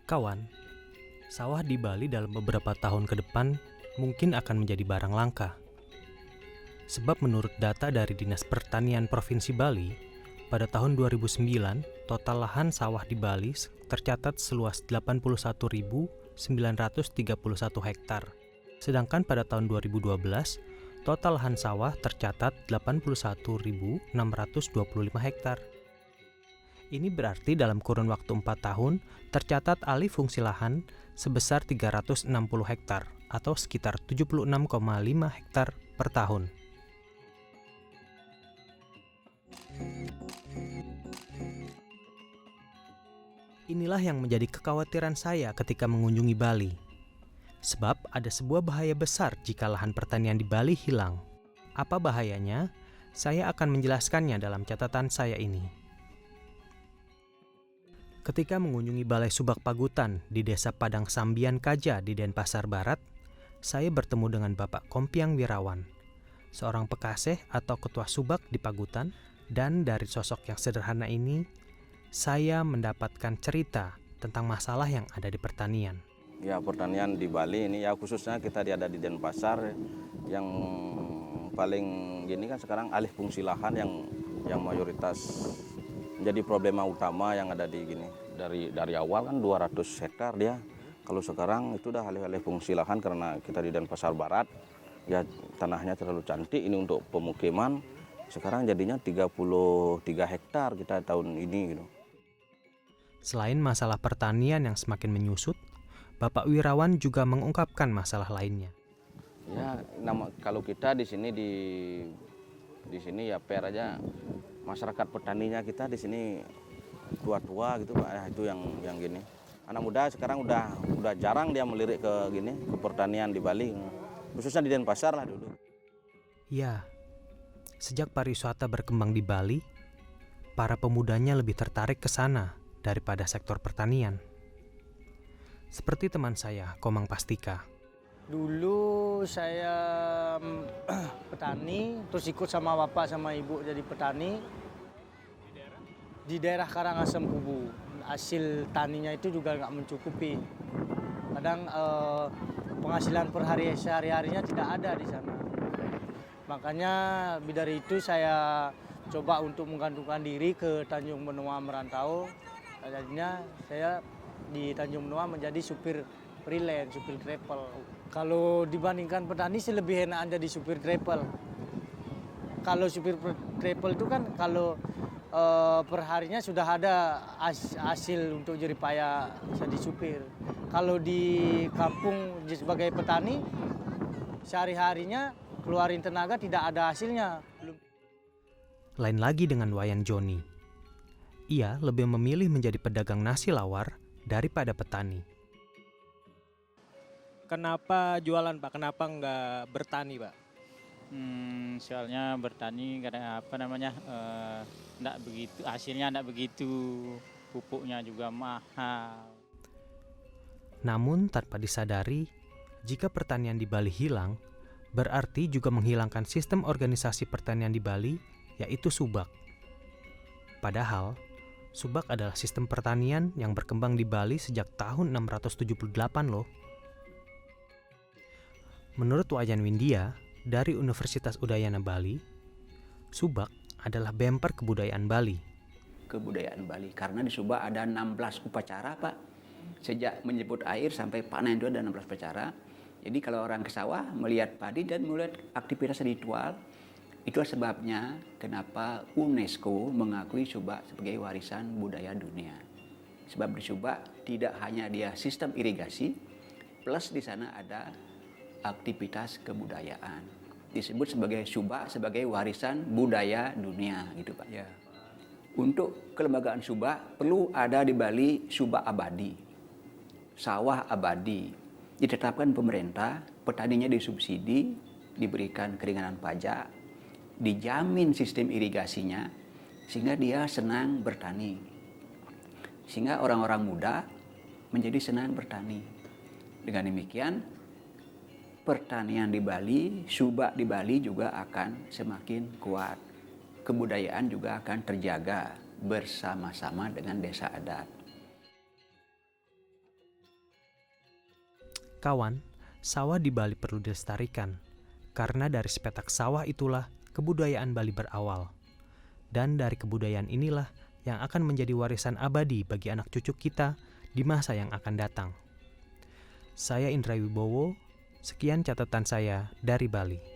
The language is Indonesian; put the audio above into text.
Kawan, sawah di Bali dalam beberapa tahun ke depan mungkin akan menjadi barang langka. Sebab menurut data dari Dinas Pertanian Provinsi Bali, pada tahun 2009, total lahan sawah di Bali tercatat seluas 81.931 hektar. Sedangkan pada tahun 2012, total lahan sawah tercatat 81.625 hektar. Ini berarti dalam kurun waktu 4 tahun, tercatat alih fungsi lahan sebesar 360 hektar atau sekitar 76,5 hektar per tahun. Inilah yang menjadi kekhawatiran saya ketika mengunjungi Bali. Sebab ada sebuah bahaya besar jika lahan pertanian di Bali hilang. Apa bahayanya? Saya akan menjelaskannya dalam catatan saya ini. Ketika mengunjungi Balai Subak Pagutan di Desa Padang Sambian Kaja di Denpasar Barat, saya bertemu dengan Bapak Kompiang Wirawan, seorang pekaseh atau ketua subak di Pagutan, dan dari sosok yang sederhana ini, saya mendapatkan cerita tentang masalah yang ada di pertanian. Ya, pertanian di Bali ini ya khususnya kita ada di Denpasar yang paling gini kan sekarang alih fungsi lahan yang mayoritas menjadi problema utama yang ada di gini. Dari awal kan 200 hektar dia. Kalau sekarang itu udah alih fungsi lahan karena kita di Denpasar Barat ya tanahnya terlalu cantik ini untuk pemukiman. Sekarang jadinya 33 hektar kita tahun ini gitu. Selain masalah pertanian yang semakin menyusut, Bapak Wirawan juga mengungkapkan masalah lainnya. Ya, kalau kita di sini ya per aja masyarakat petaninya kita di sini tua-tua gitu Pak. Ya, itu yang gini. Anak muda sekarang udah jarang dia melirik ke pertanian di Bali. Khususnya di Denpasar lah dulu. Ya, sejak pariwisata berkembang di Bali, para pemudanya lebih tertarik ke sana daripada sektor pertanian. Seperti teman saya, Komang Pastika. Dulu saya petani, terus ikut sama bapak sama ibu jadi petani. Di daerah Karangasem Kubu, hasil taninya itu juga nggak mencukupi. Kadang penghasilan per hari sehari-harinya tidak ada di sana. Makanya dari itu saya coba untuk menggantungkan diri ke Tanjung Benoa merantau. Jadinya saya di Tanjung Benoa menjadi supir freelance, supir travel. Kalau dibandingkan petani sih lebih enak jadi supir travel. Kalau supir travel itu kan kalau perharinya sudah ada hasil untuk jerih payah jadi supir. Kalau di kampung sebagai petani sehari-harinya keluarin tenaga tidak ada hasilnya. Lain lagi dengan Wayan Joni. Ia lebih memilih menjadi pedagang nasi lawar daripada petani. Kenapa jualan Pak? Kenapa nggak bertani Pak? Soalnya bertani kadang enggak begitu, hasilnya enggak begitu, pupuknya juga mahal. Namun tanpa disadari, jika pertanian di Bali hilang, berarti juga menghilangkan sistem organisasi pertanian di Bali, yaitu subak. Padahal, subak adalah sistem pertanian yang berkembang di Bali sejak tahun 678 loh. Menurut Wayan Windia, dari Universitas Udayana Bali, subak adalah bemper kebudayaan Bali. Kebudayaan Bali, karena di Subak ada 16 upacara Pak. Sejak menyebut air sampai panen itu ada 16 upacara. Jadi kalau orang ke sawah melihat padi dan melihat aktivitas ritual, itulah sebabnya kenapa UNESCO mengakui Subak sebagai warisan budaya dunia. Sebab di Subak tidak hanya dia sistem irigasi, plus di sana ada aktivitas kebudayaan. Disebut sebagai Subak sebagai warisan budaya dunia gitu Pak. Ya. Untuk kelembagaan Subak perlu ada di Bali Subak abadi. Sawah abadi. Ditetapkan pemerintah, petaninya disubsidi, diberikan keringanan pajak, dijamin sistem irigasinya sehingga dia senang bertani. Sehingga orang-orang muda menjadi senang bertani. Dengan demikian pertanian di Bali, subak di Bali juga akan semakin kuat. Kebudayaan juga akan terjaga bersama-sama dengan desa adat. kawan, sawah di Bali perlu dilestarikan, karena dari sepetak sawah itulah kebudayaan Bali berawal. Dan dari kebudayaan inilah yang akan menjadi warisan abadi bagi anak cucu kita di masa yang akan datang. Saya Indra Wibowo, sekian catatan saya dari Bali.